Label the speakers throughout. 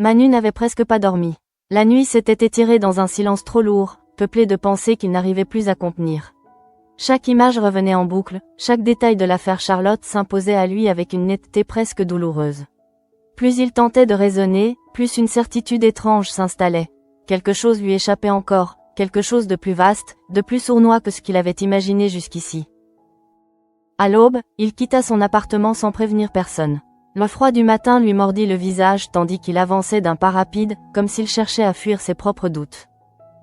Speaker 1: Manu n'avait presque pas dormi. La nuit s'était étirée dans un silence trop lourd, peuplé de pensées qu'il n'arrivait plus à contenir. Chaque image revenait en boucle, chaque détail de l'affaire Charlotte s'imposait à lui avec une netteté presque douloureuse. Plus il tentait de raisonner, plus une certitude étrange s'installait. Quelque chose lui échappait encore, quelque chose de plus vaste, de plus sournois que ce qu'il avait imaginé jusqu'ici. À l'aube, il quitta son appartement sans prévenir personne. Le froid du matin lui mordit le visage tandis qu'il avançait d'un pas rapide, comme s'il cherchait à fuir ses propres doutes.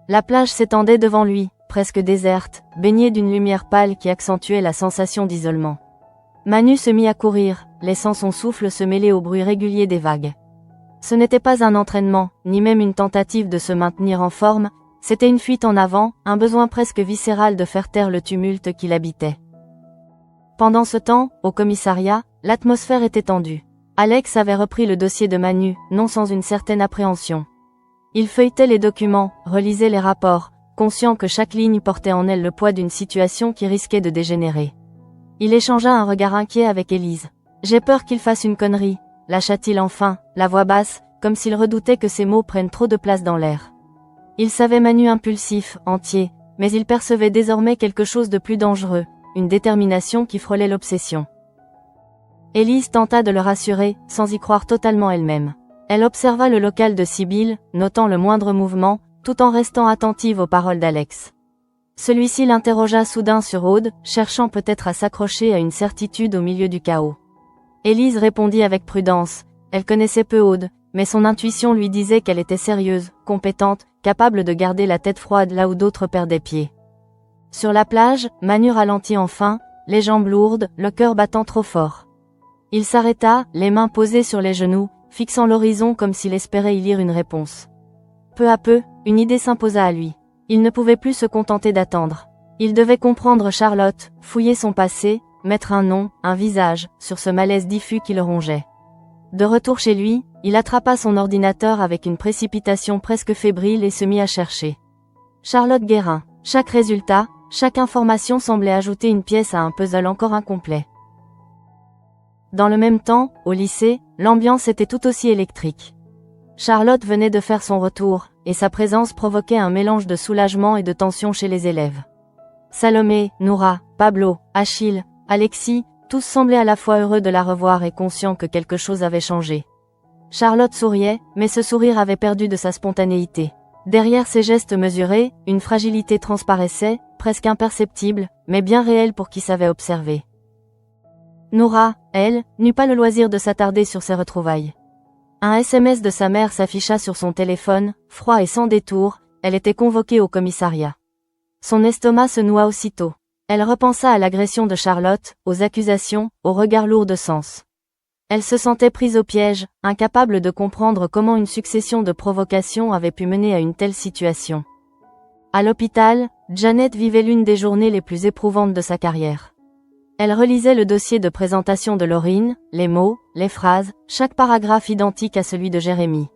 Speaker 1: La plage s'étendait devant lui, presque déserte, baignée d'une lumière pâle qui accentuait la sensation d'isolement. Manu se mit à courir, laissant son souffle se mêler au bruit régulier des vagues. Ce n'était pas un entraînement, ni même une tentative de se maintenir en forme, c'était une fuite en avant, un besoin presque viscéral de faire taire le tumulte qui l'habitait. Pendant ce temps, au commissariat, l'atmosphère était tendue. Alex avait repris le dossier de Manu, non sans une certaine appréhension. Il feuilletait les documents, relisait les rapports, conscient que chaque ligne portait en elle le poids d'une situation qui risquait de dégénérer. Il échangea un regard inquiet avec Élise. « J'ai peur qu'il fasse une connerie », lâcha-t-il enfin, la voix basse, comme s'il redoutait que ses mots prennent trop de place dans l'air. Il savait Manu impulsif, entier, mais il percevait désormais quelque chose de plus dangereux, une détermination qui frôlait l'obsession. Élise tenta de le rassurer, sans y croire totalement elle-même. Elle observa le local de Sibylle, notant le moindre mouvement, tout en restant attentive aux paroles d'Alex. Celui-ci l'interrogea soudain sur Aude, cherchant peut-être à s'accrocher à une certitude au milieu du chaos. Élise répondit avec prudence. Elle connaissait peu Aude, mais son intuition lui disait qu'elle était sérieuse, compétente, capable de garder la tête froide là où d'autres perdaient pied. Sur la plage, Manu ralentit enfin, les jambes lourdes, le cœur battant trop fort. Il s'arrêta, les mains posées sur les genoux, fixant l'horizon comme s'il espérait y lire une réponse. Peu à peu, une idée s'imposa à lui. Il ne pouvait plus se contenter d'attendre. Il devait comprendre Charlotte, fouiller son passé, mettre un nom, un visage, sur ce malaise diffus qui le rongeait. De retour chez lui, il attrapa son ordinateur avec une précipitation presque fébrile et se mit à chercher. Charlotte Guérin. Chaque résultat, chaque information semblait ajouter une pièce à un puzzle encore incomplet. Dans le même temps, au lycée, l'ambiance était tout aussi électrique. Charlotte venait de faire son retour, et sa présence provoquait un mélange de soulagement et de tension chez les élèves. Salomé, Noura, Pablo, Achille, Alexis, tous semblaient à la fois heureux de la revoir et conscients que quelque chose avait changé. Charlotte souriait, mais ce sourire avait perdu de sa spontanéité. Derrière ses gestes mesurés, une fragilité transparaissait, presque imperceptible, mais bien réelle pour qui savait observer. Noura, elle, n'eut pas le loisir de s'attarder sur ses retrouvailles. Un SMS de sa mère s'afficha sur son téléphone, froid et sans détour, elle était convoquée au commissariat. Son estomac se noua aussitôt. Elle repensa à l'agression de Charlotte, aux accusations, aux regards lourds de sens. Elle se sentait prise au piège, incapable de comprendre comment une succession de provocations avait pu mener à une telle situation. À l'hôpital, Janet vivait l'une des journées les plus éprouvantes de sa carrière. Elle relisait le dossier de présentation de Laurine, les mots, les phrases, chaque paragraphe identique à celui de Jérémy.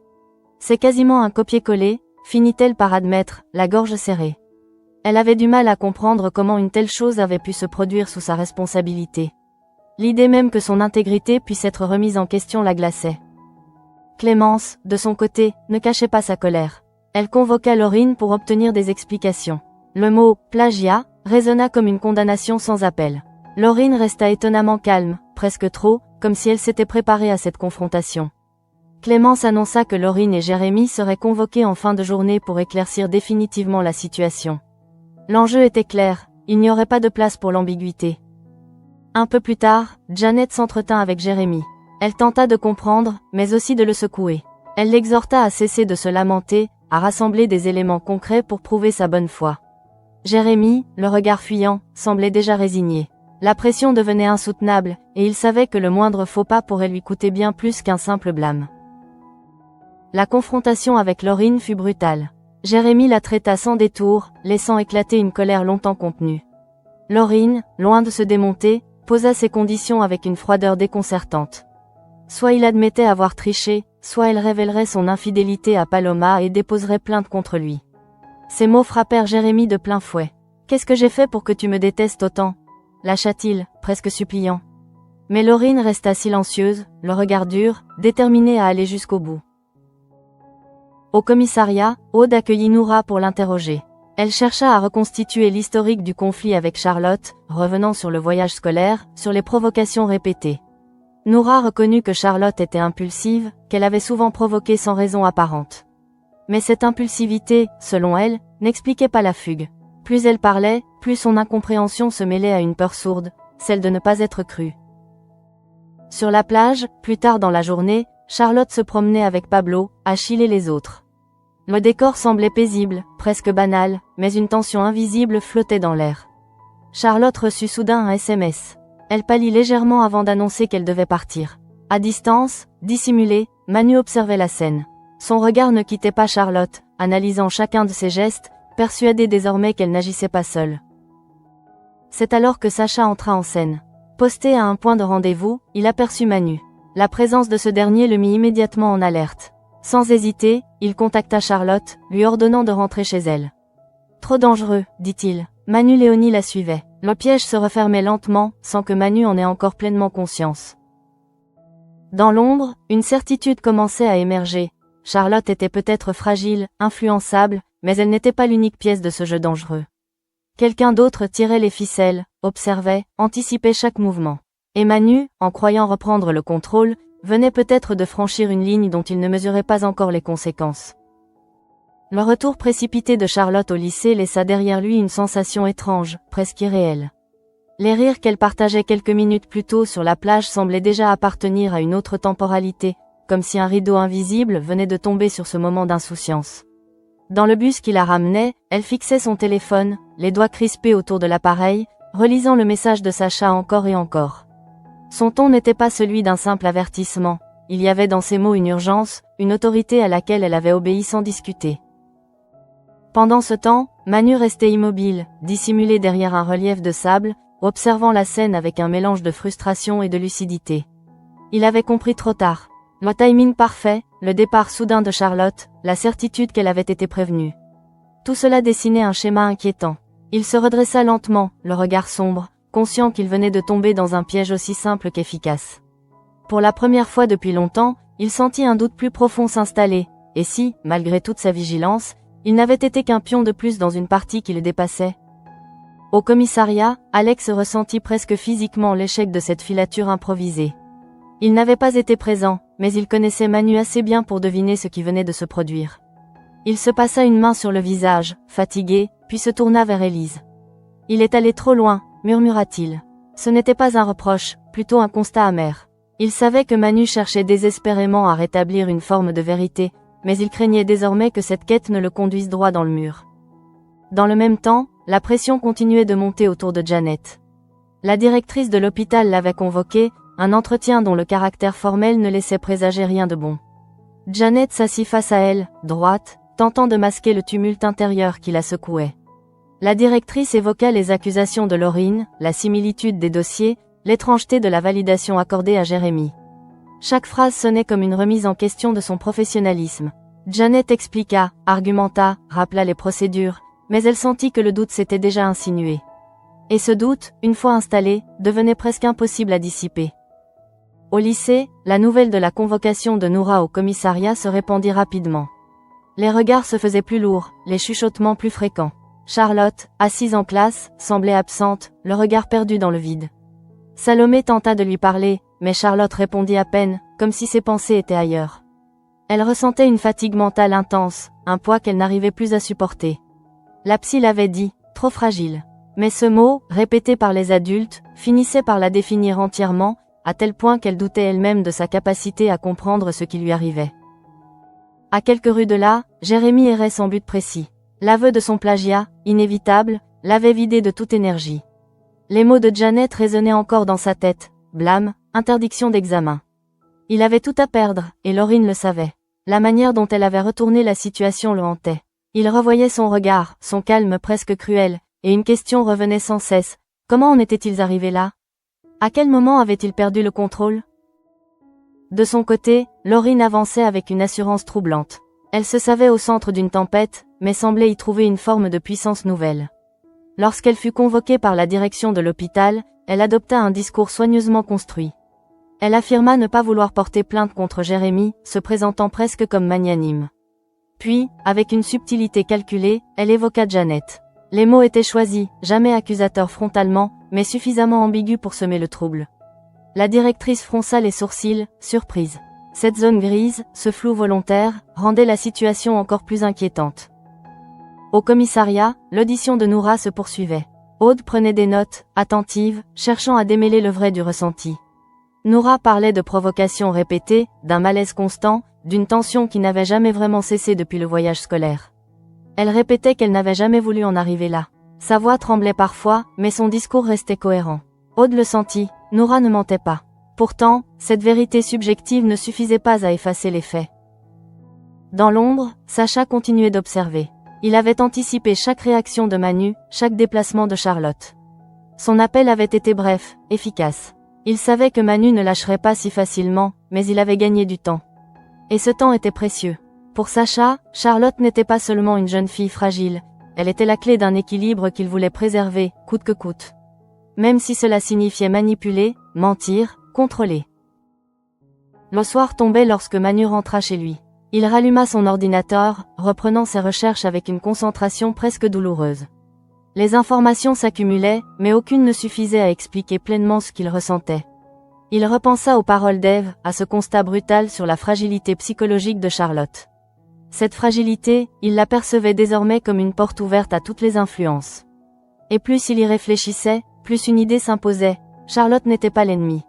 Speaker 1: C'est quasiment un copier-coller, finit-elle par admettre, la gorge serrée. Elle avait du mal à comprendre comment une telle chose avait pu se produire sous sa responsabilité. L'idée même que son intégrité puisse être remise en question la glaçait. Clémence, de son côté, ne cachait pas sa colère. Elle convoqua Laurine pour obtenir des explications. Le mot « plagiat » résonna comme une condamnation sans appel. Laurine resta étonnamment calme, presque trop, comme si elle s'était préparée à cette confrontation. Clémence annonça que Laurine et Jérémy seraient convoqués en fin de journée pour éclaircir définitivement la situation. L'enjeu était clair, il n'y aurait pas de place pour l'ambiguïté. Un peu plus tard, Janet s'entretint avec Jérémy. Elle tenta de comprendre, mais aussi de le secouer. Elle l'exhorta à cesser de se lamenter, à rassembler des éléments concrets pour prouver sa bonne foi. Jérémy, le regard fuyant, semblait déjà résigné. La pression devenait insoutenable, et il savait que le moindre faux pas pourrait lui coûter bien plus qu'un simple blâme. La confrontation avec Laurine fut brutale. Jérémy la traita sans détour, laissant éclater une colère longtemps contenue. Laurine, loin de se démonter, posa ses conditions avec une froideur déconcertante. Soit il admettait avoir triché, soit elle révélerait son infidélité à Paloma et déposerait plainte contre lui. Ces mots frappèrent Jérémy de plein fouet. « Qu'est-ce que j'ai fait pour que tu me détestes autant ?» lâcha-t-il, presque suppliant. Mais Laurine resta silencieuse, le regard dur, déterminée à aller jusqu'au bout. Au commissariat, Aude accueillit Noura pour l'interroger. Elle chercha à reconstituer l'historique du conflit avec Charlotte, revenant sur le voyage scolaire, sur les provocations répétées. Noura reconnut que Charlotte était impulsive, qu'elle avait souvent provoqué sans raison apparente. Mais cette impulsivité, selon elle, n'expliquait pas la fugue. Plus elle parlait, plus son incompréhension se mêlait à une peur sourde, celle de ne pas être crue. Sur la plage, plus tard dans la journée, Charlotte se promenait avec Pablo, Achille et les autres. Le décor semblait paisible, presque banal, mais une tension invisible flottait dans l'air. Charlotte reçut soudain un SMS. Elle pâlit légèrement avant d'annoncer qu'elle devait partir. À distance, dissimulée, Manu observait la scène. Son regard ne quittait pas Charlotte, analysant chacun de ses gestes, persuadée désormais qu'elle n'agissait pas seule. C'est alors que Sacha entra en scène. Posté à un point de rendez-vous, il aperçut Manu. La présence de ce dernier le mit immédiatement en alerte. Sans hésiter, il contacta Charlotte, lui ordonnant de rentrer chez elle. Trop dangereux, dit-il. Manu Léonie la suivait. Le piège se refermait lentement, sans que Manu en ait encore pleinement conscience. Dans l'ombre, une certitude commençait à émerger. Charlotte était peut-être fragile, influençable, mais elle n'était pas l'unique pièce de ce jeu dangereux. Quelqu'un d'autre tirait les ficelles, observait, anticipait chaque mouvement. Et Manu, en croyant reprendre le contrôle, venait peut-être de franchir une ligne dont il ne mesurait pas encore les conséquences. Le retour précipité de Charlotte au lycée laissa derrière lui une sensation étrange, presque irréelle. Les rires qu'elle partageait quelques minutes plus tôt sur la plage semblaient déjà appartenir à une autre temporalité, comme si un rideau invisible venait de tomber sur ce moment d'insouciance. Dans le bus qui la ramenait, elle fixait son téléphone, les doigts crispés autour de l'appareil, relisant le message de Sacha encore et encore. Son ton n'était pas celui d'un simple avertissement, il y avait dans ses mots une urgence, une autorité à laquelle elle avait obéi sans discuter. Pendant ce temps, Manu restait immobile, dissimulé derrière un relief de sable, observant la scène avec un mélange de frustration et de lucidité. Il avait compris trop tard. Le timing parfait, le départ soudain de Charlotte, la certitude qu'elle avait été prévenue. Tout cela dessinait un schéma inquiétant. Il se redressa lentement, le regard sombre, conscient qu'il venait de tomber dans un piège aussi simple qu'efficace. Pour la première fois depuis longtemps, il sentit un doute plus profond s'installer, et si, malgré toute sa vigilance, il n'avait été qu'un pion de plus dans une partie qui le dépassait. Au commissariat, Alex ressentit presque physiquement l'échec de cette filature improvisée. Il n'avait pas été présent, mais il connaissait Manu assez bien pour deviner ce qui venait de se produire. Il se passa une main sur le visage, fatigué, puis se tourna vers Élise. « Il est allé trop loin », murmura-t-il. Ce n'était pas un reproche, plutôt un constat amer. Il savait que Manu cherchait désespérément à rétablir une forme de vérité, mais il craignait désormais que cette quête ne le conduise droit dans le mur. Dans le même temps, la pression continuait de monter autour de Janet. La directrice de l'hôpital l'avait convoquée, un entretien dont le caractère formel ne laissait présager rien de bon. Janet s'assit face à elle, droite, tentant de masquer le tumulte intérieur qui la secouait. La directrice évoqua les accusations de Laurine, la similitude des dossiers, l'étrangeté de la validation accordée à Jérémy. Chaque phrase sonnait comme une remise en question de son professionnalisme. Janet expliqua, argumenta, rappela les procédures, mais elle sentit que le doute s'était déjà insinué. Et ce doute, une fois installé, devenait presque impossible à dissiper. Au lycée, la nouvelle de la convocation de Noura au commissariat se répandit rapidement. Les regards se faisaient plus lourds, les chuchotements plus fréquents. Charlotte, assise en classe, semblait absente, le regard perdu dans le vide. Salomé tenta de lui parler, mais Charlotte répondit à peine, comme si ses pensées étaient ailleurs. Elle ressentait une fatigue mentale intense, un poids qu'elle n'arrivait plus à supporter. La psy l'avait dit, trop fragile. Mais ce mot, répété par les adultes, finissait par la définir entièrement, à tel point qu'elle doutait elle-même de sa capacité à comprendre ce qui lui arrivait. À quelques rues de là, Jérémy errait sans but précis. L'aveu de son plagiat, inévitable, l'avait vidé de toute énergie. Les mots de Janet résonnaient encore dans sa tête, blâme, interdiction d'examen. Il avait tout à perdre, et Laurine le savait. La manière dont elle avait retourné la situation le hantait. Il revoyait son regard, son calme presque cruel, et une question revenait sans cesse. Comment en étaient-ils arrivés là? À quel moment avait-il perdu le contrôle? De son côté, Laurine avançait avec une assurance troublante. Elle se savait au centre d'une tempête, mais semblait y trouver une forme de puissance nouvelle. Lorsqu'elle fut convoquée par la direction de l'hôpital, elle adopta un discours soigneusement construit. Elle affirma ne pas vouloir porter plainte contre Jérémy, se présentant presque comme magnanime. Puis, avec une subtilité calculée, elle évoqua Janet. Les mots étaient choisis, jamais accusateurs frontalement, mais suffisamment ambigus pour semer le trouble. La directrice fronça les sourcils, surprise. Cette zone grise, ce flou volontaire, rendait la situation encore plus inquiétante. Au commissariat, l'audition de Noura se poursuivait. Aude prenait des notes, attentive, cherchant à démêler le vrai du ressenti. Noura parlait de provocations répétées, d'un malaise constant, d'une tension qui n'avait jamais vraiment cessé depuis le voyage scolaire. Elle répétait qu'elle n'avait jamais voulu en arriver là. Sa voix tremblait parfois, mais son discours restait cohérent. Aude le sentit, Noura ne mentait pas. Pourtant, cette vérité subjective ne suffisait pas à effacer les faits. Dans l'ombre, Sacha continuait d'observer. Il avait anticipé chaque réaction de Manu, chaque déplacement de Charlotte. Son appel avait été bref, efficace. Il savait que Manu ne lâcherait pas si facilement, mais il avait gagné du temps. Et ce temps était précieux. Pour Sacha, Charlotte n'était pas seulement une jeune fille fragile, elle était la clé d'un équilibre qu'il voulait préserver, coûte que coûte. Même si cela signifiait manipuler, mentir, contrôler. Le soir tombait lorsque Manu rentra chez lui. Il ralluma son ordinateur, reprenant ses recherches avec une concentration presque douloureuse. Les informations s'accumulaient, mais aucune ne suffisait à expliquer pleinement ce qu'il ressentait. Il repensa aux paroles d'Ève, à ce constat brutal sur la fragilité psychologique de Charlotte. Cette fragilité, il l'apercevait désormais comme une porte ouverte à toutes les influences. Et plus il y réfléchissait, plus une idée s'imposait, Charlotte n'était pas l'ennemi.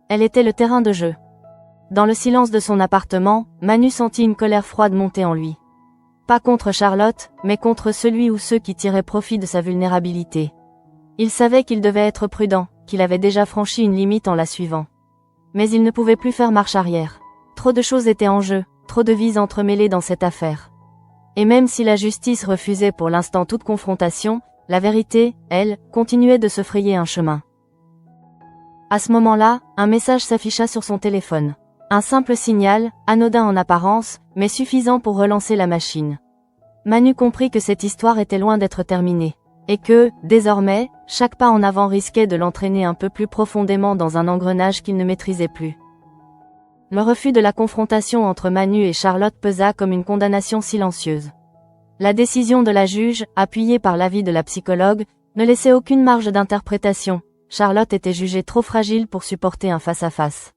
Speaker 1: Elle était le terrain de jeu. Dans le silence de son appartement, Manu sentit une colère froide monter en lui. Pas contre Charlotte, mais contre celui ou ceux qui tiraient profit de sa vulnérabilité. Il savait qu'il devait être prudent, qu'il avait déjà franchi une limite en la suivant. Mais il ne pouvait plus faire marche arrière. Trop de choses étaient en jeu, trop de vies entremêlées dans cette affaire. Et même si la justice refusait pour l'instant toute confrontation, la vérité, elle, continuait de se frayer un chemin. À ce moment-là, un message s'afficha sur son téléphone. Un simple signal, anodin en apparence, mais suffisant pour relancer la machine. Manu comprit que cette histoire était loin d'être terminée. Et que, désormais, chaque pas en avant risquait de l'entraîner un peu plus profondément dans un engrenage qu'il ne maîtrisait plus. Le refus de la confrontation entre Manu et Charlotte pesa comme une condamnation silencieuse. La décision de la juge, appuyée par l'avis de la psychologue, ne laissait aucune marge d'interprétation. Charlotte était jugée trop fragile pour supporter un face-à-face.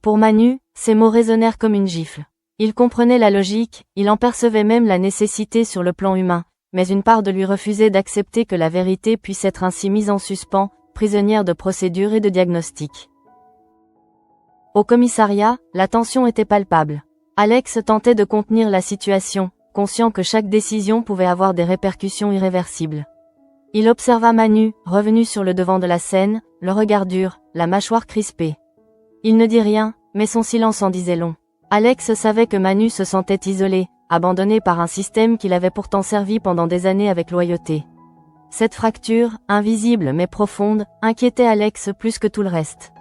Speaker 1: Pour Manu, ces mots résonnèrent comme une gifle. Il comprenait la logique, il en percevait même la nécessité sur le plan humain, mais une part de lui refusait d'accepter que la vérité puisse être ainsi mise en suspens, prisonnière de procédures et de diagnostics. Au commissariat, la tension était palpable. Alex tentait de contenir la situation, conscient que chaque décision pouvait avoir des répercussions irréversibles. Il observa Manu, revenu sur le devant de la scène, le regard dur, la mâchoire crispée. Il ne dit rien, mais son silence en disait long. Alex savait que Manu se sentait isolé, abandonné par un système qui l'avait pourtant servi pendant des années avec loyauté. Cette fracture, invisible mais profonde, inquiétait Alex plus que tout le reste.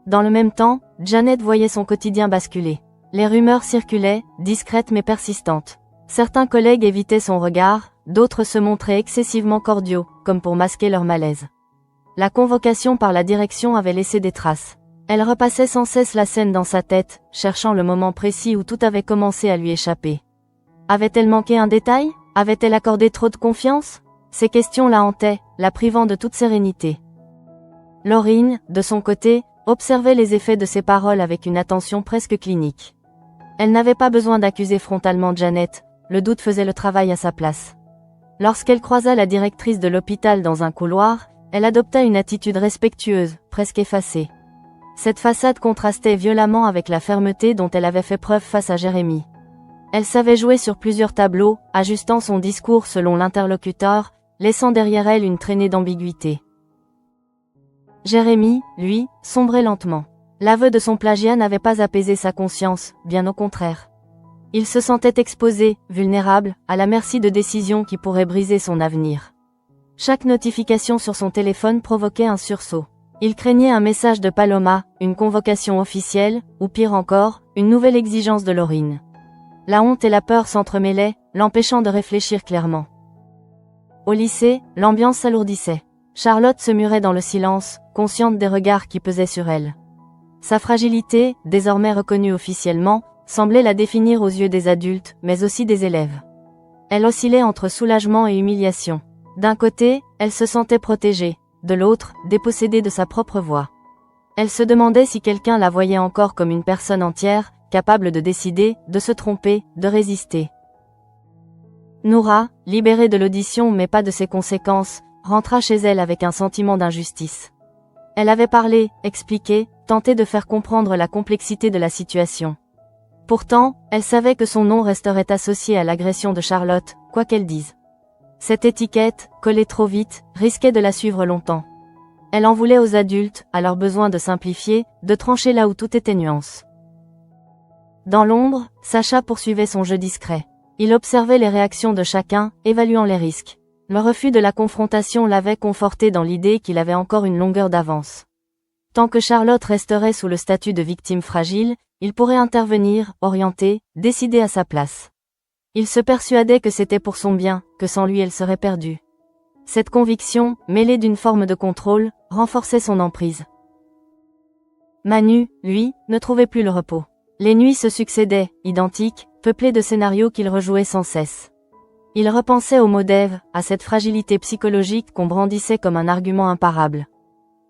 Speaker 1: Dans le même temps, Janet voyait son quotidien basculer. Les rumeurs circulaient, discrètes mais persistantes. Certains collègues évitaient son regard, d'autres se montraient excessivement cordiaux, comme pour masquer leur malaise. La convocation par la direction avait laissé des traces. Elle repassait sans cesse la scène dans sa tête, cherchant le moment précis où tout avait commencé à lui échapper. Avait-elle manqué un détail? Avait-elle accordé trop de confiance? Ces questions la hantaient, la privant de toute sérénité. Laurine, de son côté, observait les effets de ses paroles avec une attention presque clinique. Elle n'avait pas besoin d'accuser frontalement Janet, le doute faisait le travail à sa place. Lorsqu'elle croisa la directrice de l'hôpital dans un couloir, elle adopta une attitude respectueuse, presque effacée. Cette façade contrastait violemment avec la fermeté dont elle avait fait preuve face à Jérémy. Elle savait jouer sur plusieurs tableaux, ajustant son discours selon l'interlocuteur, laissant derrière elle une traînée d'ambiguïté. Jérémy, lui, sombrait lentement. L'aveu de son plagiat n'avait pas apaisé sa conscience, bien au contraire. Il se sentait exposé, vulnérable, à la merci de décisions qui pourraient briser son avenir. Chaque notification sur son téléphone provoquait un sursaut. Il craignait un message de Paloma, une convocation officielle, ou pire encore, une nouvelle exigence de Laurine. La honte et la peur s'entremêlaient, l'empêchant de réfléchir clairement. Au lycée, l'ambiance s'alourdissait. Charlotte se murait dans le silence, consciente des regards qui pesaient sur elle. Sa fragilité, désormais reconnue officiellement, semblait la définir aux yeux des adultes, mais aussi des élèves. Elle oscillait entre soulagement et humiliation. D'un côté, elle se sentait protégée, de l'autre, dépossédée de sa propre voix. Elle se demandait si quelqu'un la voyait encore comme une personne entière, capable de décider, de se tromper, de résister. Noura, libérée de l'audition mais pas de ses conséquences, rentra chez elle avec un sentiment d'injustice. Elle avait parlé, expliqué, tenté de faire comprendre la complexité de la situation. Pourtant, elle savait que son nom resterait associé à l'agression de Charlotte, quoi qu'elle dise. Cette étiquette, collée trop vite, risquait de la suivre longtemps. Elle en voulait aux adultes, à leur besoin de simplifier, de trancher là où tout était nuance. Dans l'ombre, Sacha poursuivait son jeu discret. Il observait les réactions de chacun, évaluant les risques. Le refus de la confrontation l'avait conforté dans l'idée qu'il avait encore une longueur d'avance. Tant que Charlotte resterait sous le statut de victime fragile, il pourrait intervenir, orienter, décider à sa place. Il se persuadait que c'était pour son bien, que sans lui elle serait perdue. Cette conviction, mêlée d'une forme de contrôle, renforçait son emprise. Manu, lui, ne trouvait plus le repos. Les nuits se succédaient, identiques, peuplées de scénarios qu'il rejouait sans cesse. Il repensait aux mots d'Ève, à cette fragilité psychologique qu'on brandissait comme un argument imparable.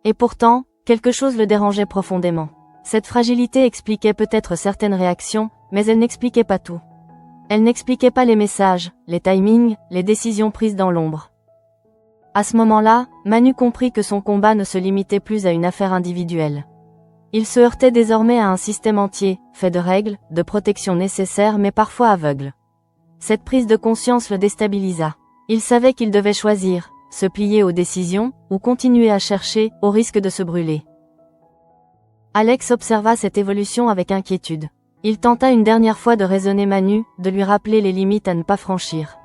Speaker 1: Et pourtant, quelque chose le dérangeait profondément. Cette fragilité expliquait peut-être certaines réactions, mais elle n'expliquait pas tout. Elle n'expliquait pas les messages, les timings, les décisions prises dans l'ombre. À ce moment-là, Manu comprit que son combat ne se limitait plus à une affaire individuelle. Il se heurtait désormais à un système entier, fait de règles, de protections nécessaires mais parfois aveugles. Cette prise de conscience le déstabilisa. Il savait qu'il devait choisir, se plier aux décisions, ou continuer à chercher, au risque de se brûler. Alex observa cette évolution avec inquiétude. Il tenta une dernière fois de raisonner Manu, de lui rappeler les limites à ne pas franchir.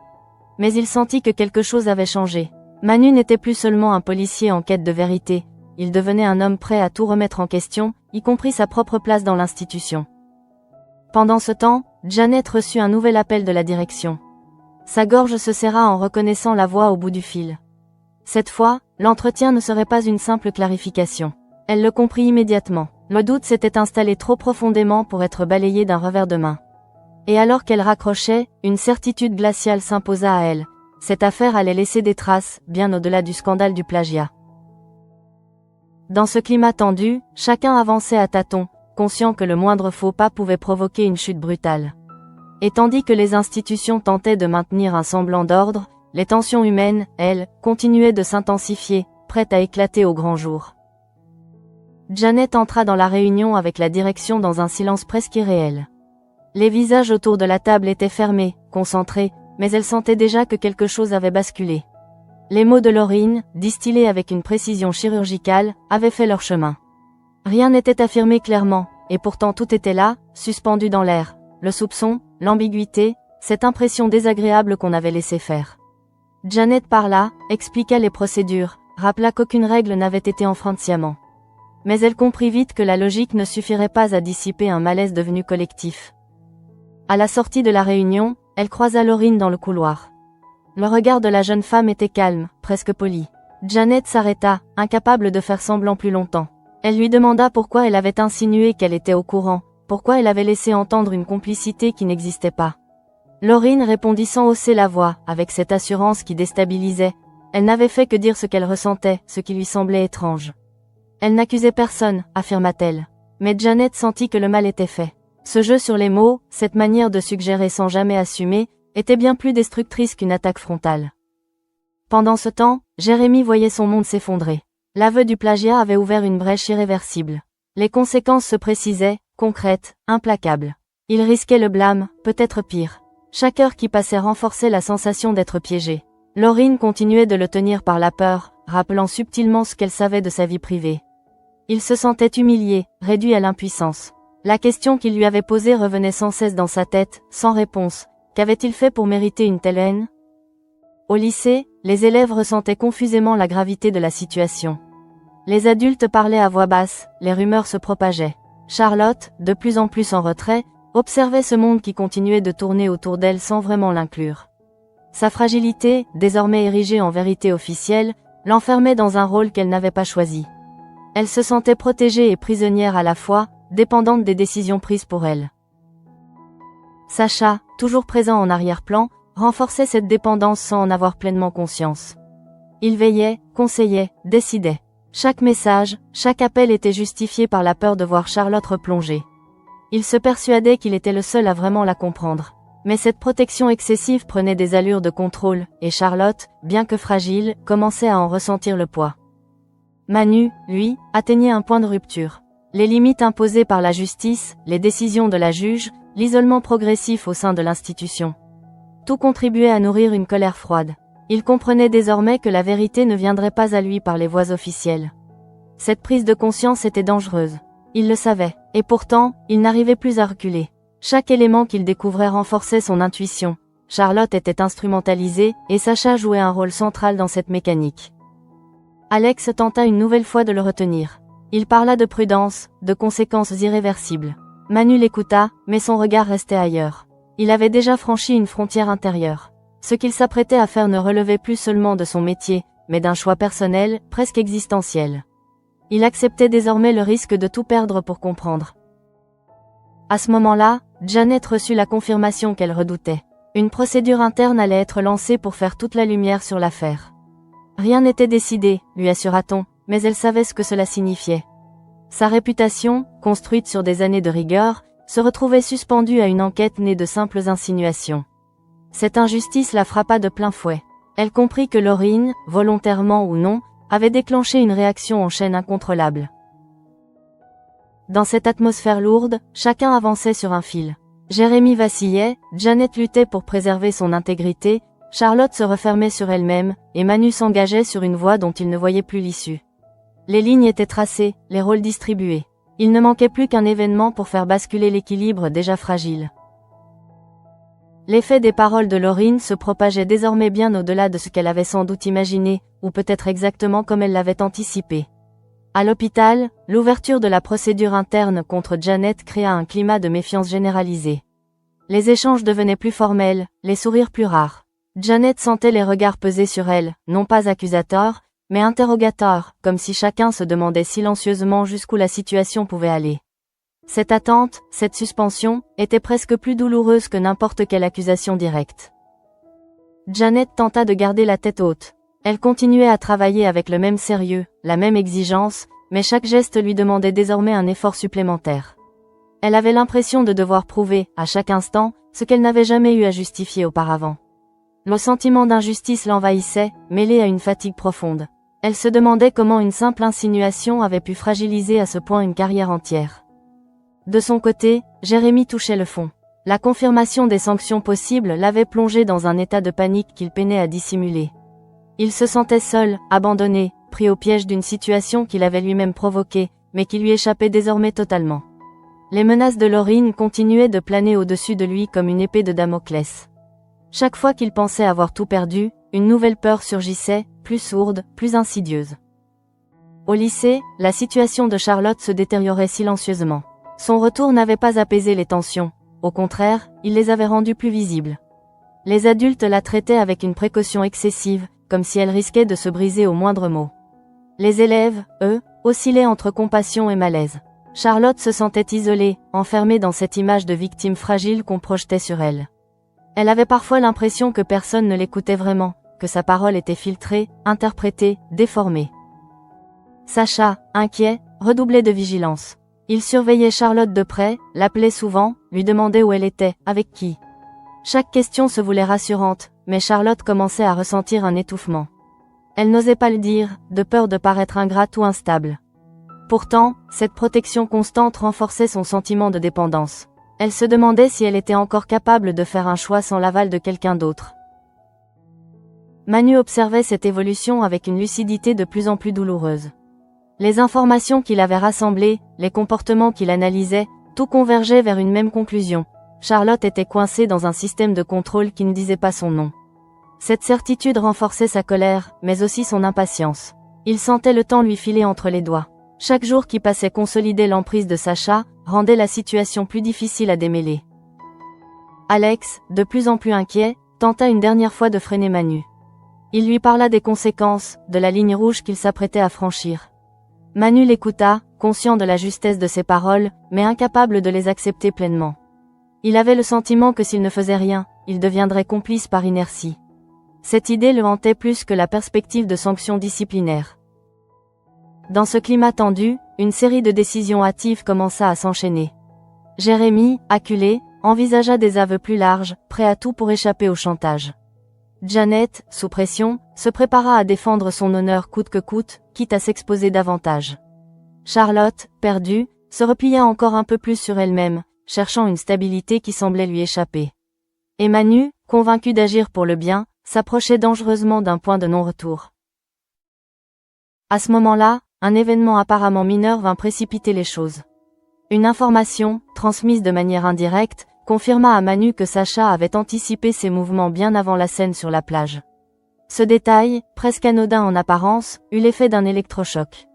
Speaker 1: Mais il sentit que quelque chose avait changé. Manu n'était plus seulement un policier en quête de vérité, il devenait un homme prêt à tout remettre en question, y compris sa propre place dans l'institution. Pendant ce temps, Janet reçut un nouvel appel de la direction. Sa gorge se serra en reconnaissant la voix au bout du fil. Cette fois, l'entretien ne serait pas une simple clarification. Elle le comprit immédiatement. Le doute s'était installé trop profondément pour être balayé d'un revers de main. Et alors qu'elle raccrochait, une certitude glaciale s'imposa à elle. Cette affaire allait laisser des traces, bien au-delà du scandale du plagiat. Dans ce climat tendu, chacun avançait à tâtons, conscient que le moindre faux pas pouvait provoquer une chute brutale. Et tandis que les institutions tentaient de maintenir un semblant d'ordre, les tensions humaines, elles, continuaient de s'intensifier, prêtes à éclater au grand jour. Janet entra dans la réunion avec la direction dans un silence presque irréel. Les visages autour de la table étaient fermés, concentrés, mais elle sentait déjà que quelque chose avait basculé. Les mots de Laurine, distillés avec une précision chirurgicale, avaient fait leur chemin. Rien n'était affirmé clairement, et pourtant tout était là, suspendu dans l'air. Le soupçon, l'ambiguïté, cette impression désagréable qu'on avait laissé faire. Janet parla, expliqua les procédures, rappela qu'aucune règle n'avait été enfreinte sciemment. Mais elle comprit vite que la logique ne suffirait pas à dissiper un malaise devenu collectif. À la sortie de la réunion, elle croisa Laurine dans le couloir. Le regard de la jeune femme était calme, presque poli. Janet s'arrêta, incapable de faire semblant plus longtemps. Elle lui demanda pourquoi elle avait insinué qu'elle était au courant, pourquoi elle avait laissé entendre une complicité qui n'existait pas. Laurine répondit sans hausser la voix, avec cette assurance qui déstabilisait. Elle n'avait fait que dire ce qu'elle ressentait, ce qui lui semblait étrange. Elle n'accusait personne, affirma-t-elle. Mais Janet sentit que le mal était fait. Ce jeu sur les mots, cette manière de suggérer sans jamais assumer, était bien plus destructrice qu'une attaque frontale. Pendant ce temps, Jérémy voyait son monde s'effondrer. L'aveu du plagiat avait ouvert une brèche irréversible. Les conséquences se précisaient, concrètes, implacables. Il risquait le blâme, peut-être pire. Chaque heure qui passait renforçait la sensation d'être piégé. Laurine continuait de le tenir par la peur, rappelant subtilement ce qu'elle savait de sa vie privée. Il se sentait humilié, réduit à l'impuissance. La question qu'il lui avait posée revenait sans cesse dans sa tête, sans réponse. Qu'avait-il fait pour mériter une telle haine ? Au lycée, les élèves ressentaient confusément la gravité de la situation. Les adultes parlaient à voix basse, les rumeurs se propageaient. Charlotte, de plus en plus en retrait, observait ce monde qui continuait de tourner autour d'elle sans vraiment l'inclure. Sa fragilité, désormais érigée en vérité officielle, l'enfermait dans un rôle qu'elle n'avait pas choisi. Elle se sentait protégée et prisonnière à la fois, dépendante des décisions prises pour elle. Sacha, toujours présent en arrière-plan, renforçait cette dépendance sans en avoir pleinement conscience. Il veillait, conseillait, décidait. Chaque message, chaque appel était justifié par la peur de voir Charlotte replonger. Il se persuadait qu'il était le seul à vraiment la comprendre. Mais cette protection excessive prenait des allures de contrôle, et Charlotte, bien que fragile, commençait à en ressentir le poids. Manu, lui, atteignait un point de rupture. Les limites imposées par la justice, les décisions de la juge, l'isolement progressif au sein de l'institution. Tout contribuait à nourrir une colère froide. Il comprenait désormais que la vérité ne viendrait pas à lui par les voies officielles. Cette prise de conscience était dangereuse. Il le savait, et pourtant, il n'arrivait plus à reculer. Chaque élément qu'il découvrait renforçait son intuition. Charlotte était instrumentalisée, et Sacha jouait un rôle central dans cette mécanique. Alex tenta une nouvelle fois de le retenir. Il parla de prudence, de conséquences irréversibles. Manu l'écouta, mais son regard restait ailleurs. Il avait déjà franchi une frontière intérieure. Ce qu'il s'apprêtait à faire ne relevait plus seulement de son métier, mais d'un choix personnel, presque existentiel. Il acceptait désormais le risque de tout perdre pour comprendre. À ce moment-là, Janet reçut la confirmation qu'elle redoutait. Une procédure interne allait être lancée pour faire toute la lumière sur l'affaire. Rien n'était décidé, lui assura-t-on, mais elle savait ce que cela signifiait. Sa réputation, construite sur des années de rigueur, se retrouvait suspendue à une enquête née de simples insinuations. Cette injustice la frappa de plein fouet. Elle comprit que Laureen, volontairement ou non, avait déclenché une réaction en chaîne incontrôlable. Dans cette atmosphère lourde, chacun avançait sur un fil. Jérémy vacillait, Janet luttait pour préserver son intégrité, Charlotte se refermait sur elle-même, et Manu s'engageait sur une voie dont il ne voyait plus l'issue. Les lignes étaient tracées, les rôles distribués. Il ne manquait plus qu'un événement pour faire basculer l'équilibre déjà fragile. L'effet des paroles de Laureen se propageait désormais bien au-delà de ce qu'elle avait sans doute imaginé, ou peut-être exactement comme elle l'avait anticipé. À l'hôpital, l'ouverture de la procédure interne contre Janet créa un climat de méfiance généralisé. Les échanges devenaient plus formels, les sourires plus rares. Janet sentait les regards peser sur elle, non pas accusateurs, mais interrogateurs, comme si chacun se demandait silencieusement jusqu'où la situation pouvait aller. Cette attente, cette suspension, était presque plus douloureuse que n'importe quelle accusation directe. Janet tenta de garder la tête haute. Elle continuait à travailler avec le même sérieux, la même exigence, mais chaque geste lui demandait désormais un effort supplémentaire. Elle avait l'impression de devoir prouver, à chaque instant, ce qu'elle n'avait jamais eu à justifier auparavant. Le sentiment d'injustice l'envahissait, mêlé à une fatigue profonde. Elle se demandait comment une simple insinuation avait pu fragiliser à ce point une carrière entière. De son côté, Jérémy touchait le fond. La confirmation des sanctions possibles l'avait plongé dans un état de panique qu'il peinait à dissimuler. Il se sentait seul, abandonné, pris au piège d'une situation qu'il avait lui-même provoquée, mais qui lui échappait désormais totalement. Les menaces de Laureen continuaient de planer au-dessus de lui comme une épée de Damoclès. Chaque fois qu'il pensait avoir tout perdu, une nouvelle peur surgissait, plus sourde, plus insidieuse. Au lycée, la situation de Charlotte se détériorait silencieusement. Son retour n'avait pas apaisé les tensions, au contraire, il les avait rendues plus visibles. Les adultes la traitaient avec une précaution excessive, comme si elle risquait de se briser au moindre mot. Les élèves, eux, oscillaient entre compassion et malaise. Charlotte se sentait isolée, enfermée dans cette image de victime fragile qu'on projetait sur elle. Elle avait parfois l'impression que personne ne l'écoutait vraiment, que sa parole était filtrée, interprétée, déformée. Sacha, inquiet, redoublait de vigilance. Il surveillait Charlotte de près, l'appelait souvent, lui demandait où elle était, avec qui. Chaque question se voulait rassurante, mais Charlotte commençait à ressentir un étouffement. Elle n'osait pas le dire, de peur de paraître ingrate ou instable. Pourtant, cette protection constante renforçait son sentiment de dépendance. Elle se demandait si elle était encore capable de faire un choix sans l'aval de quelqu'un d'autre. Manu observait cette évolution avec une lucidité de plus en plus douloureuse. Les informations qu'il avait rassemblées, les comportements qu'il analysait, tout convergeait vers une même conclusion. Charlotte était coincée dans un système de contrôle qui ne disait pas son nom. Cette certitude renforçait sa colère, mais aussi son impatience. Il sentait le temps lui filer entre les doigts. Chaque jour qui passait consolidait l'emprise de Sacha, rendait la situation plus difficile à démêler. Alex, de plus en plus inquiet, tenta une dernière fois de freiner Manu. Il lui parla des conséquences, de la ligne rouge qu'il s'apprêtait à franchir. Manu l'écouta, conscient de la justesse de ses paroles, mais incapable de les accepter pleinement. Il avait le sentiment que s'il ne faisait rien, il deviendrait complice par inertie. Cette idée le hantait plus que la perspective de sanctions disciplinaires. Dans ce climat tendu, une série de décisions hâtives commença à s'enchaîner. Jérémy, acculé, envisagea des aveux plus larges, prêt à tout pour échapper au chantage. Janet, sous pression, se prépara à défendre son honneur coûte que coûte, quitte à s'exposer davantage. Charlotte, perdue, se replia encore un peu plus sur elle-même, cherchant une stabilité qui semblait lui échapper. Et Manu, convaincu d'agir pour le bien, s'approchait dangereusement d'un point de non-retour. À ce moment-là, un événement apparemment mineur vint précipiter les choses. Une information, transmise de manière indirecte, confirma à Manu que Sacha avait anticipé ses mouvements bien avant la scène sur la plage. Ce détail, presque anodin en apparence, eut l'effet d'un électrochoc.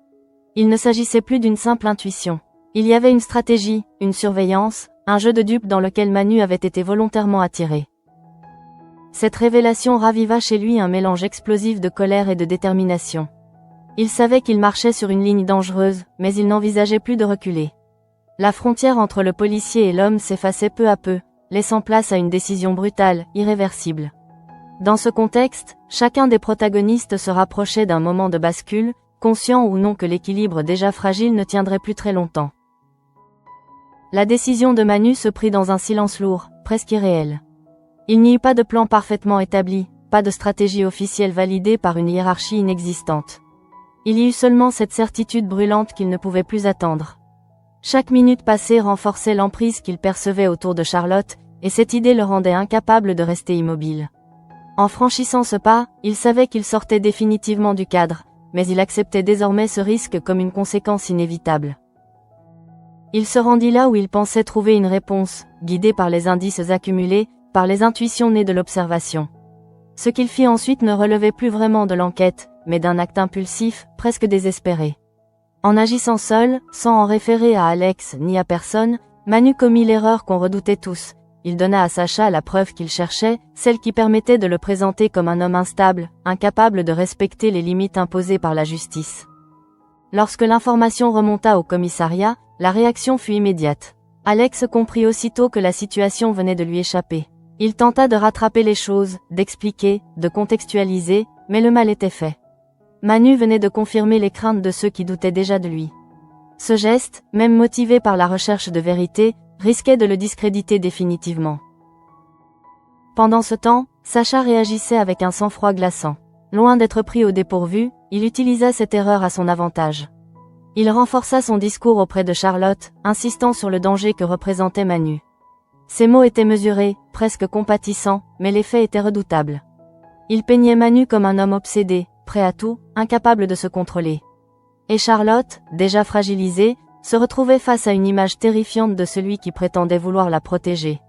Speaker 1: Il ne s'agissait plus d'une simple intuition. Il y avait une stratégie, une surveillance, un jeu de dupes dans lequel Manu avait été volontairement attiré. Cette révélation raviva chez lui un mélange explosif de colère et de détermination. Il savait qu'il marchait sur une ligne dangereuse, mais il n'envisageait plus de reculer. La frontière entre le policier et l'homme s'effaçait peu à peu, laissant place à une décision brutale, irréversible. Dans ce contexte, chacun des protagonistes se rapprochait d'un moment de bascule, conscient ou non que l'équilibre déjà fragile ne tiendrait plus très longtemps. La décision de Manu se prit dans un silence lourd, presque irréel. Il n'y eut pas de plan parfaitement établi, pas de stratégie officielle validée par une hiérarchie inexistante. Il y eut seulement cette certitude brûlante qu'il ne pouvait plus attendre. Chaque minute passée renforçait l'emprise qu'il percevait autour de Charlotte, et cette idée le rendait incapable de rester immobile. En franchissant ce pas, il savait qu'il sortait définitivement du cadre, mais il acceptait désormais ce risque comme une conséquence inévitable. Il se rendit là où il pensait trouver une réponse, guidé par les indices accumulés, par les intuitions nées de l'observation. Ce qu'il fit ensuite ne relevait plus vraiment de l'enquête, mais d'un acte impulsif, presque désespéré. En agissant seul, sans en référer à Alex ni à personne, Manu commit l'erreur qu'on redoutait tous. Il donna à Sacha la preuve qu'il cherchait, celle qui permettait de le présenter comme un homme instable, incapable de respecter les limites imposées par la justice. Lorsque l'information remonta au commissariat, la réaction fut immédiate. Alex comprit aussitôt que la situation venait de lui échapper. Il tenta de rattraper les choses, d'expliquer, de contextualiser, mais le mal était fait. Manu venait de confirmer les craintes de ceux qui doutaient déjà de lui. Ce geste, même motivé par la recherche de vérité, risquait de le discréditer définitivement. Pendant ce temps, Sacha réagissait avec un sang-froid glaçant. Loin d'être pris au dépourvu, il utilisa cette erreur à son avantage. Il renforça son discours auprès de Charlotte, insistant sur le danger que représentait Manu. Ses mots étaient mesurés, presque compatissants, mais l'effet était redoutable. Il peignait Manu comme un homme obsédé, prêt à tout, incapable de se contrôler. Et Charlotte, déjà fragilisée, se retrouvait face à une image terrifiante de celui qui prétendait vouloir la protéger.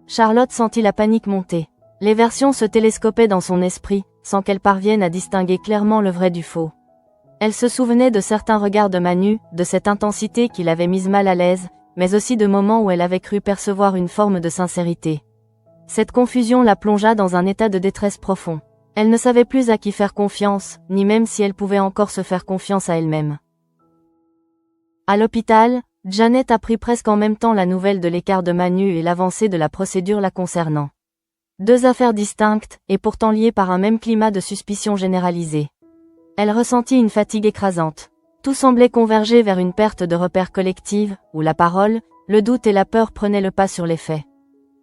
Speaker 1: Charlotte sentit la panique monter. Les versions se télescopaient dans son esprit, sans qu'elle parvienne à distinguer clairement le vrai du faux. Elle se souvenait de certains regards de Manu, de cette intensité qui l'avait mise mal à l'aise, mais aussi de moments où elle avait cru percevoir une forme de sincérité. Cette confusion la plongea dans un état de détresse profond. Elle ne savait plus à qui faire confiance, ni même si elle pouvait encore se faire confiance à elle-même. À l'hôpital, Janet apprit presque en même temps la nouvelle de l'écart de Manu et l'avancée de la procédure la concernant. Deux affaires distinctes, et pourtant liées par un même climat de suspicion généralisée. Elle ressentit une fatigue écrasante. Tout semblait converger vers une perte de repères collective, où la parole, le doute et la peur prenaient le pas sur les faits.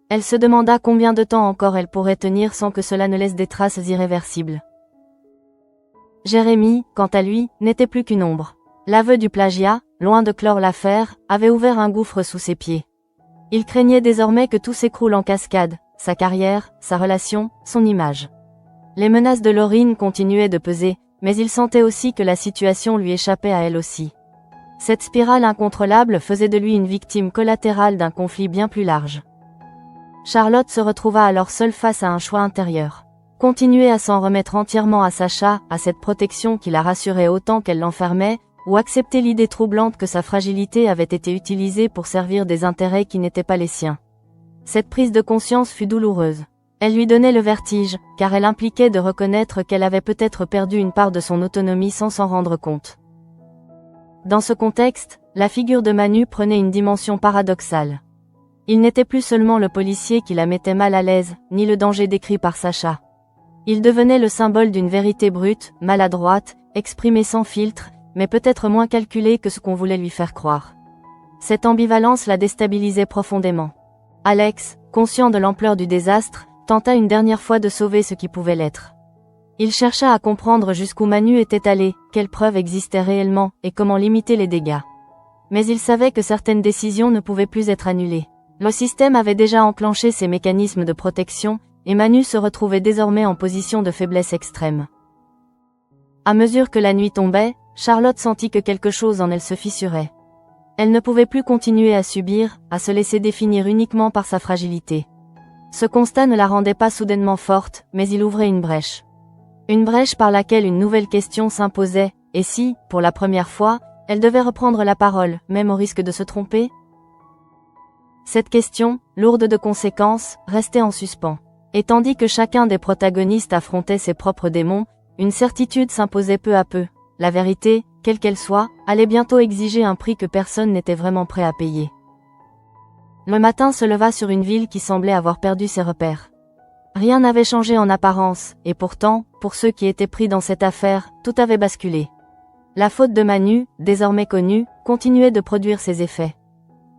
Speaker 1: Elle se demanda combien de temps encore elle pourrait tenir sans que cela ne laisse des traces irréversibles. Jérémy, quant à lui, n'était plus qu'une ombre. L'aveu du plagiat, loin de clore l'affaire, avait ouvert un gouffre sous ses pieds. Il craignait désormais que tout s'écroule en cascade, sa carrière, sa relation, son image. Les menaces de Laurine continuaient de peser, mais il sentait aussi que la situation lui échappait à elle aussi. Cette spirale incontrôlable faisait de lui une victime collatérale d'un conflit bien plus large. Charlotte se retrouva alors seule face à un choix intérieur. Continuer à s'en remettre entièrement à Sacha, à cette protection qui la rassurait autant qu'elle l'enfermait, ou accepter l'idée troublante que sa fragilité avait été utilisée pour servir des intérêts qui n'étaient pas les siens. Cette prise de conscience fut douloureuse. Elle lui donnait le vertige, car elle impliquait de reconnaître qu'elle avait peut-être perdu une part de son autonomie sans s'en rendre compte. Dans ce contexte, la figure de Manu prenait une dimension paradoxale. Il n'était plus seulement le policier qui la mettait mal à l'aise, ni le danger décrit par Sacha. Il devenait le symbole d'une vérité brute, maladroite, exprimée sans filtre, mais peut-être moins calculée que ce qu'on voulait lui faire croire. Cette ambivalence la déstabilisait profondément. Alex, conscient de l'ampleur du désastre, tenta une dernière fois de sauver ce qui pouvait l'être. Il chercha à comprendre jusqu'où Manu était allé, quelles preuves existaient réellement, et comment limiter les dégâts. Mais il savait que certaines décisions ne pouvaient plus être annulées. Le système avait déjà enclenché ses mécanismes de protection, et Manu se retrouvait désormais en position de faiblesse extrême. À mesure que la nuit tombait, Charlotte sentit que quelque chose en elle se fissurait. Elle ne pouvait plus continuer à subir, à se laisser définir uniquement par sa fragilité. Ce constat ne la rendait pas soudainement forte, mais il ouvrait une brèche. Une brèche par laquelle une nouvelle question s'imposait, et si, pour la première fois, elle devait reprendre la parole, même au risque de se tromper? Cette question, lourde de conséquences, restait en suspens. Et tandis que chacun des protagonistes affrontait ses propres démons, une certitude s'imposait peu à peu. La vérité, quelle qu'elle soit, allait bientôt exiger un prix que personne n'était vraiment prêt à payer. Le matin se leva sur une ville qui semblait avoir perdu ses repères. Rien n'avait changé en apparence, et pourtant, pour ceux qui étaient pris dans cette affaire, tout avait basculé. La faute de Manu, désormais connue, continuait de produire ses effets.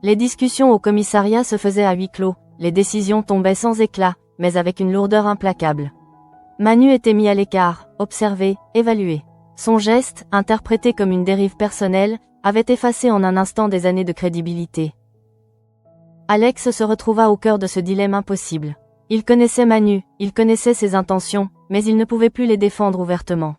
Speaker 1: Les discussions au commissariat se faisaient à huis clos, les décisions tombaient sans éclat, mais avec une lourdeur implacable. Manu était mis à l'écart, observé, évalué. Son geste, interprété comme une dérive personnelle, avait effacé en un instant des années de crédibilité. Alex se retrouva au cœur de ce dilemme impossible. Il connaissait Manu, il connaissait ses intentions, mais il ne pouvait plus les défendre ouvertement.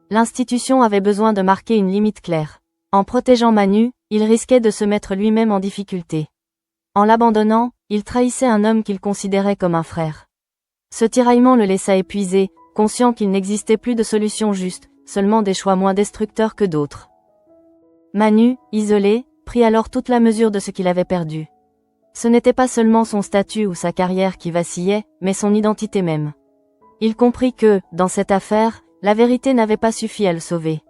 Speaker 1: L'institution avait besoin de marquer une limite claire. En protégeant Manu, il risquait de se mettre lui-même en difficulté. En l'abandonnant, il trahissait un homme qu'il considérait comme un frère. Ce tiraillement le laissa épuisé, conscient qu'il n'existait plus de solution juste, seulement des choix moins destructeurs que d'autres. Manu, isolé, prit alors toute la mesure de ce qu'il avait perdu. Ce n'était pas seulement son statut ou sa carrière qui vacillaient, mais son identité même. Il comprit que, dans cette affaire, la vérité n'avait pas suffi à le sauver.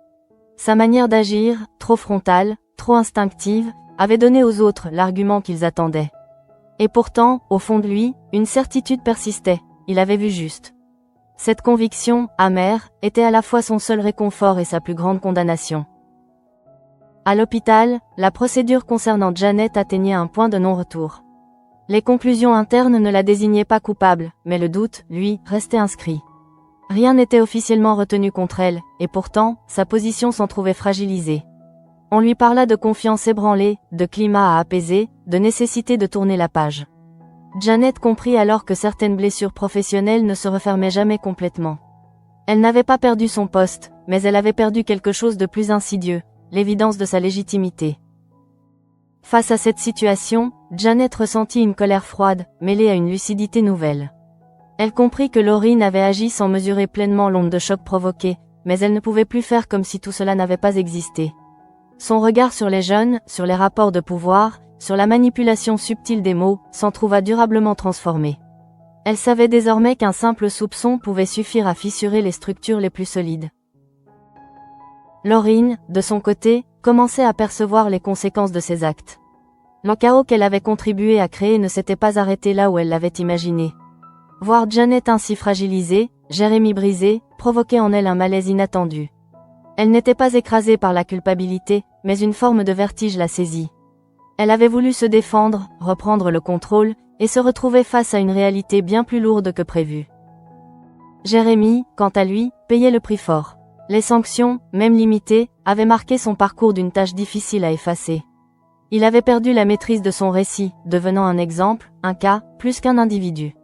Speaker 1: Sa manière d'agir, trop frontale, trop instinctive, avait donné aux autres l'argument qu'ils attendaient. Et pourtant, au fond de lui, une certitude persistait, il avait vu juste. Cette conviction, amère, était à la fois son seul réconfort et sa plus grande condamnation. À l'hôpital, la procédure concernant Janet atteignait un point de non-retour. Les conclusions internes ne la désignaient pas coupable, mais le doute, lui, restait inscrit. Rien n'était officiellement retenu contre elle, et pourtant, sa position s'en trouvait fragilisée. On lui parla de confiance ébranlée, de climat à apaiser, de nécessité de tourner la page. Janet comprit alors que certaines blessures professionnelles ne se refermaient jamais complètement. Elle n'avait pas perdu son poste, mais elle avait perdu quelque chose de plus insidieux, l'évidence de sa légitimité. Face à cette situation, Janet ressentit une colère froide, mêlée à une lucidité nouvelle. Elle comprit que Laureen avait agi sans mesurer pleinement l'onde de choc provoquée, mais elle ne pouvait plus faire comme si tout cela n'avait pas existé. Son regard sur les jeunes, sur les rapports de pouvoir, sur la manipulation subtile des mots, s'en trouva durablement transformé. Elle savait désormais qu'un simple soupçon pouvait suffire à fissurer les structures les plus solides. Laureen, de son côté, commençait à percevoir les conséquences de ses actes. Le chaos qu'elle avait contribué à créer ne s'était pas arrêté là où elle l'avait imaginé. Voir Janet ainsi fragilisée, Jérémy brisé, provoquait en elle un malaise inattendu. Elle n'était pas écrasée par la culpabilité, mais une forme de vertige la saisit. Elle avait voulu se défendre, reprendre le contrôle, et se retrouver face à une réalité bien plus lourde que prévu. Jérémy, quant à lui, payait le prix fort. Les sanctions, même limitées, avaient marqué son parcours d'une tâche difficile à effacer. Il avait perdu la maîtrise de son récit, devenant un exemple, un cas, plus qu'un individu.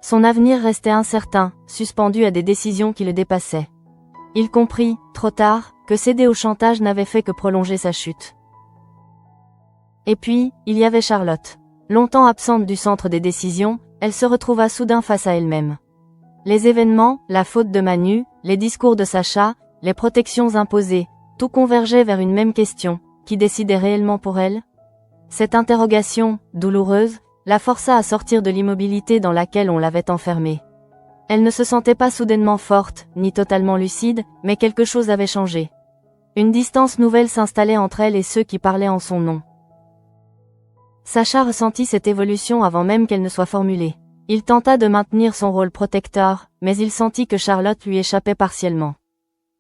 Speaker 1: Son avenir restait incertain, suspendu à des décisions qui le dépassaient. Il comprit, trop tard, que céder au chantage n'avait fait que prolonger sa chute. Et puis, il y avait Charlotte. Longtemps absente du centre des décisions, elle se retrouva soudain face à elle-même. Les événements, la faute de Manu, les discours de Sacha, les protections imposées, tout convergeait vers une même question, qui décidait réellement pour elle? Cette interrogation, douloureuse, la força à sortir de l'immobilité dans laquelle on l'avait enfermée. Elle ne se sentait pas soudainement forte, ni totalement lucide, mais quelque chose avait changé. Une distance nouvelle s'installait entre elle et ceux qui parlaient en son nom. Sacha ressentit cette évolution avant même qu'elle ne soit formulée. Il tenta de maintenir son rôle protecteur, mais il sentit que Charlotte lui échappait partiellement.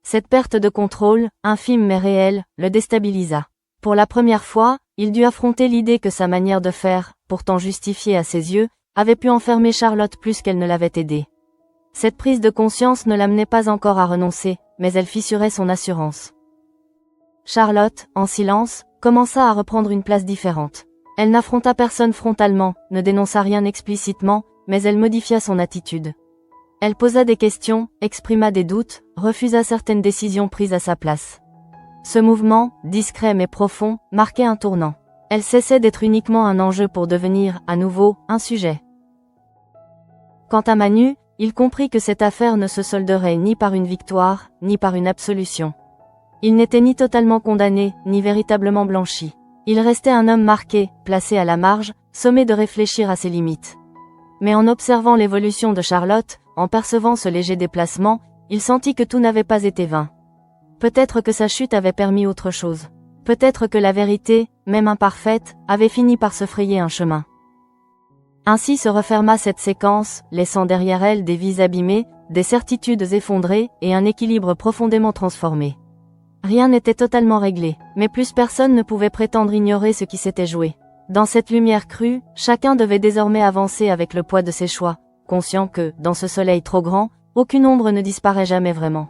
Speaker 1: Cette perte de contrôle, infime mais réelle, le déstabilisa. Pour la première fois, il dut affronter l'idée que sa manière de faire, pourtant justifiée à ses yeux, avait pu enfermer Charlotte plus qu'elle ne l'avait aidé. Cette prise de conscience ne l'amenait pas encore à renoncer, mais elle fissurait son assurance. Charlotte, en silence, commença à reprendre une place différente. Elle n'affronta personne frontalement, ne dénonça rien explicitement, mais elle modifia son attitude. Elle posa des questions, exprima des doutes, refusa certaines décisions prises à sa place. Ce mouvement, discret mais profond, marquait un tournant. Elle cessait d'être uniquement un enjeu pour devenir, à nouveau, un sujet. Quant à Manu, il comprit que cette affaire ne se solderait ni par une victoire, ni par une absolution. Il n'était ni totalement condamné, ni véritablement blanchi. Il restait un homme marqué, placé à la marge, sommé de réfléchir à ses limites. Mais en observant l'évolution de Charlotte, en percevant ce léger déplacement, il sentit que tout n'avait pas été vain. Peut-être que sa chute avait permis autre chose. Peut-être que la vérité, même imparfaite, avait fini par se frayer un chemin. Ainsi se referma cette séquence, laissant derrière elle des vies abîmées, des certitudes effondrées et un équilibre profondément transformé. Rien n'était totalement réglé, mais plus personne ne pouvait prétendre ignorer ce qui s'était joué. Dans cette lumière crue, chacun devait désormais avancer avec le poids de ses choix, conscient que, dans ce soleil trop grand, aucune ombre ne disparaît jamais vraiment.